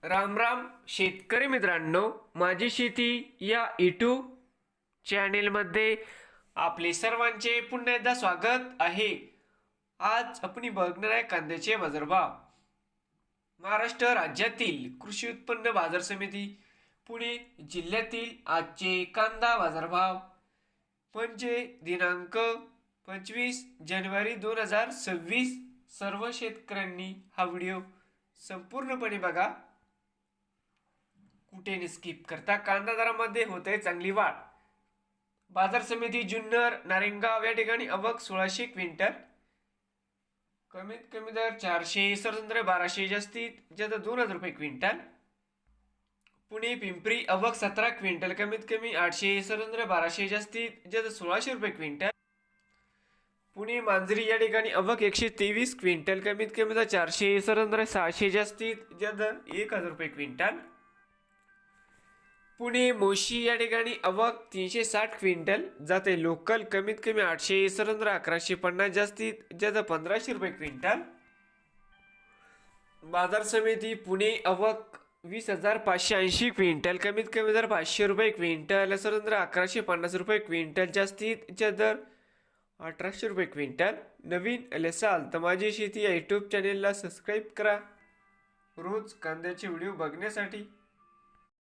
राम राम शेतकरी मित्रांनो, माझी शेती या यूट्यूब चॅनेलमध्ये आपले सर्वांचे पुन्हा एकदा स्वागत आहे. आज आपण बघणार आहे कांद्याचे बाजारभाव. महाराष्ट्र राज्यातील कृषी उत्पन्न बाजार समिती पुणे जिल्ह्यातील आजचे कांदा बाजारभाव म्हणजे दिनांक 25 जानेवारी 2026. सर्व शेतकऱ्यांनी हा व्हिडिओ संपूर्णपणे बघा, कुठे स्किप करता. कांदा दरामध्ये होते चांगली वाढ. बाजार समिती जुन्नर नारायणगाव या ठिकाणी आवक 1600 क्विंटल, कमीत कमी दर 400, सरसंद्र 1200, जास्तीत जास्त 2000 रुपये क्विंटल. पुणे पिंपरी आवक 17 क्विंटल, कमीत कमी 800, सरसंद्र 1200, जास्तीत जास्त 1600 रुपये क्विंटल. पुणे मांजरी या ठिकाणी आवक 123 क्विंटल, कमीत कमी दर 400, सरसंद्र 600, जास्तीत जास्त 1000 रुपये क्विंटल. पुणे मोशी या ठिकाणी आवक 360 क्विंटल जाते लोकल, कमीत कमी 800, सरंद्र 1150, जास्तीत जास्त 1500 रुपये क्विंटल. बाजार समिती पुणे आवक 20,580 क्विंटल, कमीत कमी दर 500 रुपये क्विंटल, सरंद्र 1150 रुपये क्विंटल, जास्तीत जास्त दर 1800 रुपये क्विंटल. नवीन असाल तर माझी शेती या यूट्यूब चॅनेलला सबस्क्राईब करा रोज कांद्याचे व्हिडिओ बघण्यासाठी.